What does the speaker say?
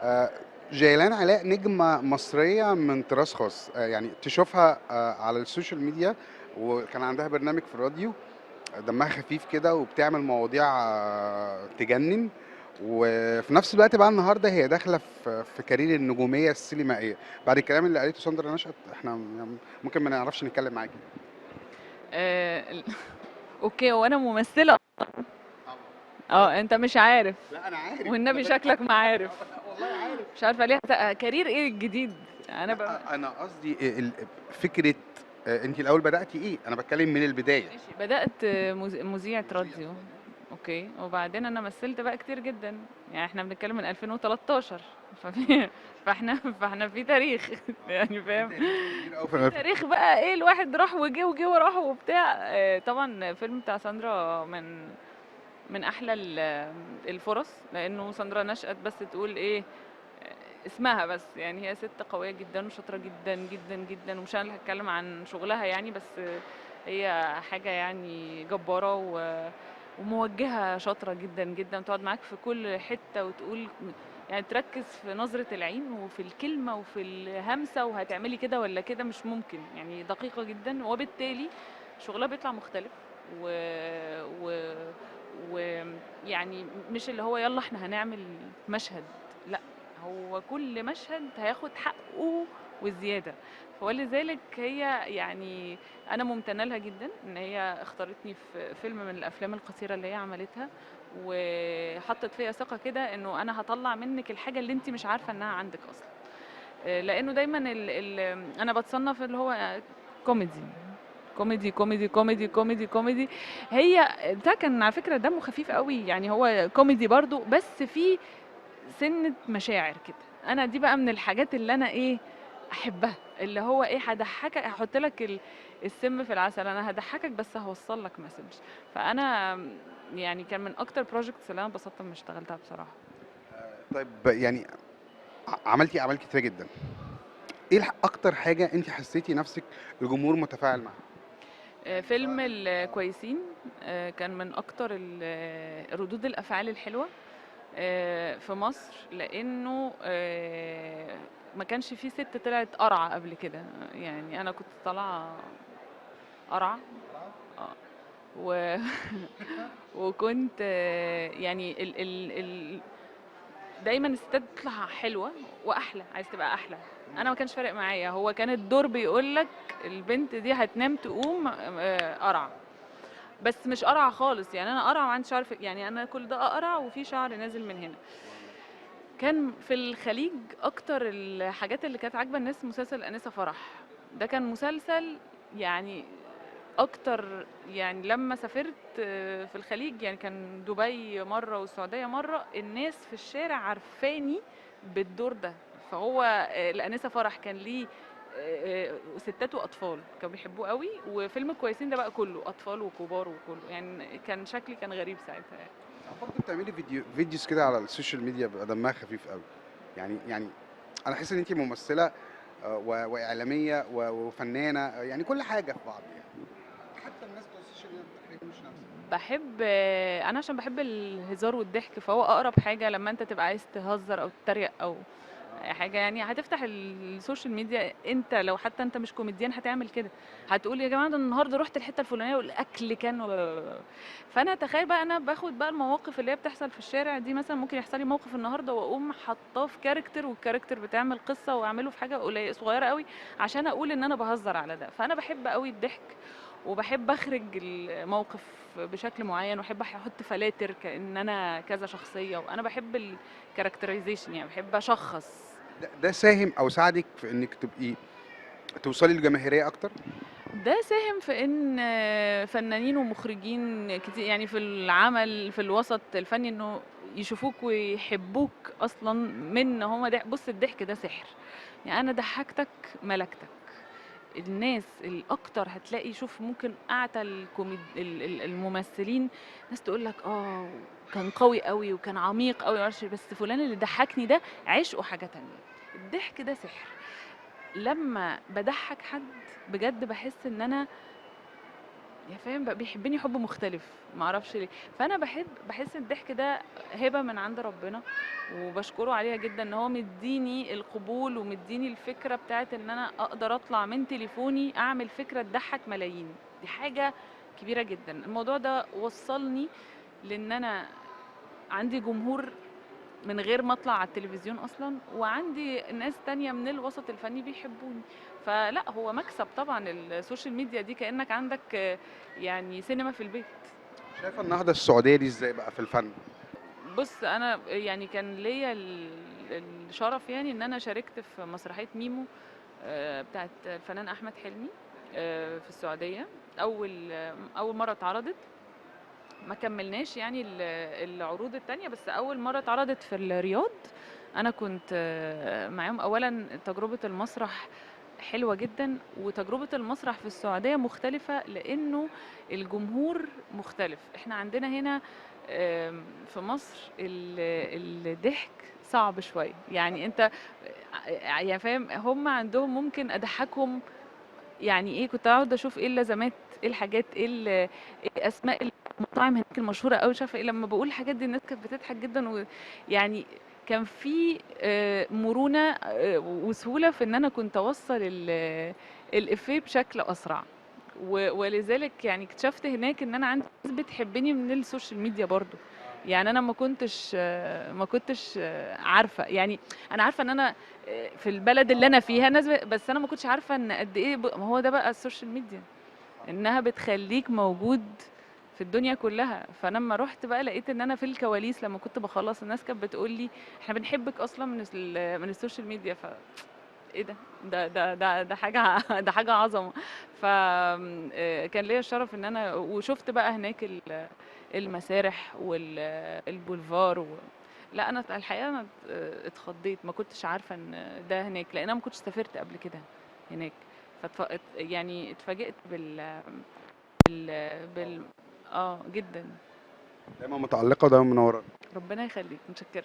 آه، جيلان علاء نجمة مصرية من طراز خاص. يعني تشوفها على السوشيال ميديا، وكان عندها برنامج في الراديو. دمها خفيف كده وبتعمل مواضيع تجنن. وفي نفس الوقت بقى النهارده هي داخله في كارير النجوميه السينمائيه. بعد الكلام اللي قالته ساندرا نشأت احنا يعني ممكن ما نعرفش نتكلم معاكي. آه، اوكي، وانا ممثله. طبعا. انت مش عارف. لا انا عارف، انا والنبي شكلك ما عارف. والله عارف. مش عارفه ليه كارير ايه الجديد. انا لا انا قصدي فكره. انت الاول بداتي ايه؟ انا بتكلم من البدايه. ماشي، بدات مذيعه راديو. اوكي، وبعدين انا مثلت بقى كتير جدا. يعني احنا بنتكلم من 2013. ففي فاحنا في تاريخ. يعني في فاهم. تاريخ كبير قوي في في تاريخ بقى ايه، الواحد راح وجه وراح وبتاع. طبعا فيلم بتاع ساندرا من احلى الفرص، لانه ساندرا نشأت بس تقول ايه اسمها بس. يعني هي ست قوية جدا وشاطرة جدا جدا جدا، ومش انا اللي هتكلم عن شغلها يعني، بس هي حاجة يعني جبارة وموجهة شاطرة جدا جدا، تقعد معاك في كل حتة وتقول، يعني تركز في نظرة العين وفي الكلمة وفي الهمسة، وهتعملي كده ولا كده، مش ممكن. يعني دقيقة جدا، وبالتالي شغلها بيطلع مختلف. و... و... ويعني مش اللي هو يلا احنا هنعمل مشهد، لا، هو كل مشهد هياخد حقه وزيادة. ولذلك هي يعني أنا ممتنة لها جدا إن هي اختارتني في فيلم من الأفلام القصيرة اللي هي عملتها، وحطت فيا ثقة كده إنه أنا هطلع منك الحاجة اللي أنت مش عارفة إنها عندك أصلا. لأنه دايما أنا بتصنف اللي هو كوميدي كوميدي كوميدي كوميدي كوميدي كوميدي. هي ده كان على فكرة دمه خفيف قوي، يعني هو كوميدي برضو، بس في سنة مشاعر كده. انا دي بقى من الحاجات اللي انا ايه احبها، اللي هو ايه هضحكك، هحط لك السم في العسل، انا هضحكك بس هوصل لك مسج. فانا يعني كان من اكتر بروجكتس اللي انا انبسطت لما اشتغلتها بصراحة. طيب يعني عملتي اعمال كتيره جدا. ايه اكتر حاجه انت حسيتي نفسك الجمهور متفاعل معاها؟ يعني فيلم سواء الكويسين كان من اكتر ردود الافعال الحلوة في مصر، لانه ما كانش في ست طلعت قرعة قبل كده. يعني انا كنت طالعة قرعة. اه و... وكنت يعني دايما الستات بتطلع حلوة واحلى، عايز تبقى احلى. انا ما كانش فارق معايا، هو كان الدور بيقول لك البنت دي هتنام تقوم قرعة. بس مش قرعة خالص، يعني انا قرعة وعندي شعر يعني انا كل ده قرع وفي شعر نازل من هنا. كان في الخليج اكتر الحاجات اللي كانت عاجبه الناس مسلسل انسه فرح. ده كان مسلسل يعني اكتر. يعني لما سافرت في الخليج، يعني كان دبي مره والسعوديه مره، الناس في الشارع عارفاني بالدور ده. فهو الانسه فرح كان ليه ستات واطفال كانوا بيحبوه قوي، وفيلم كويسين ده بقى كله اطفال وكبار وكله. يعني كان شكلي كان غريب ساعتها يعني. برضه بتعملي فيديوز كده على السوشيال ميديا بيبقى دمها خفيف قوي. يعني انا حاسس ان انت ممثله واعلاميه وفنانه، يعني كل حاجه في بعض يعني. حتى الناس بتوع السوشيال ميديا تقريبا مش نفسك. باحب انا عشان باحب الهزار والضحك، فهو اقرب حاجه لما انت تبقى عايز تهزر او تتريق او اي حاجه. يعني هتفتح السوشيال ميديا، انت لو حتى انت مش كوميديان هتعمل كده، هتقول يا جماعه ده النهارده رحت الحته الفلانيه والاكل كان فانا تخيل بقى انا باخد بقى المواقف اللي هي بتحصل في الشارع دي. مثلا ممكن يحصل لي موقف النهارده واقوم حاطاه في كاركتر، والكاركتر بتعمل قصه، واعمله في حاجه قليله صغيره قوي عشان اقول ان انا بهزر على ده. فانا بحب قوي الضحك، وبحب اخرج الموقف بشكل معين، واحب احط فلاتر كأن انا كذا شخصية، وانا بحب الكاركترايزيشن، يعني بحب اشخص. ده ساهم او ساعدك في انك تبقي توصلي لجماهيريه اكتر. ده ساهم في ان فنانين ومخرجين كتير يعني في العمل في الوسط الفني انه يشوفوك ويحبوك اصلا. من إن هما بص الضحك ده سحر. يعني انا ضحكتك ملكتك. الناس الاكتر هتلاقي، شوف ممكن اعتى الممثلين، ناس تقول لك كان قوي قوي وكان عميق قوي معرفش، بس فلان اللي ضحكني ده عشقه حاجة تانية. الضحك ده سحر. لما بضحك حد بجد بحس ان انا يا فاهم بقى بيحبني حب مختلف، ما اعرفش ليه. فانا بحس الضحك ده هبه من عند ربنا، وبشكره عليها جدا ان هو مديني القبول ومديني الفكره بتاعت ان انا اقدر اطلع من تليفوني اعمل فكره تضحك ملايين. دي حاجه كبيره جدا. الموضوع ده وصلني لان انا عندي جمهور من غير ما اطلع على التلفزيون اصلا، وعندي ناس تانية من الوسط الفني بيحبوني. فلا هو مكسب طبعا السوشيال ميديا دي، كأنك عندك يعني سينما في البيت. شايفه النهضه السعوديه دي ازاي بقى في الفن؟ بص انا يعني كان ليا الشرف يعني ان انا شاركت في مسرحية ميمو بتاعت الفنان احمد حلمي في السعودية. اول مرة اتعرضت، ما كملناش يعني العروض التانية، بس أول مرة اتعرضت في الرياض أنا كنت معاهم. أولا تجربة المسرح حلوة جدا، وتجربة المسرح في السعودية مختلفة لأنه الجمهور مختلف. احنا عندنا هنا في مصر الضحك صعب شوية، يعني انت يعني فاهم هم عندهم ممكن أضحكهم يعني ايه. كنت اقعد اشوف ايه اللازمات، ايه الحاجات، ايه اسماء المطاعم هناك المشهوره قوي، مش عارفه ايه. لما بقول الحاجات دي الناس كانت بتضحك جدا، ويعني كان في مرونه وسهوله في ان انا كنت اوصل الافيه بشكل اسرع. ولذلك يعني اكتشفت هناك ان انا عندي ناس بتحبني من السوشيال ميديا برضو. يعني انا ما كنتش عارفه يعني. انا عارفه ان انا في البلد اللي انا فيها ناس بس انا ما كنتش عارفه ان قد ايه ما هو ده بقى السوشيال ميديا، انها بتخليك موجود في الدنيا كلها. فانا لما رحت بقى لقيت ان انا في الكواليس لما كنت بخلص الناس كانت بتقول لي احنا بنحبك اصلا من السوشيال ميديا. ايه ده حاجه ده حاجه عظمه. كان ليا الشرف ان انا وشفت بقى هناك المسارح والبولفار لا انا الحقيقه انا اتخضيت، ما كنتش عارفه ان ده هناك لان انا ما كنتش سافرت قبل كده هناك. يعني اتفاجئت بال اه جدا. دايما متالقه ودايما منوره. ربنا يخليك، متشكره.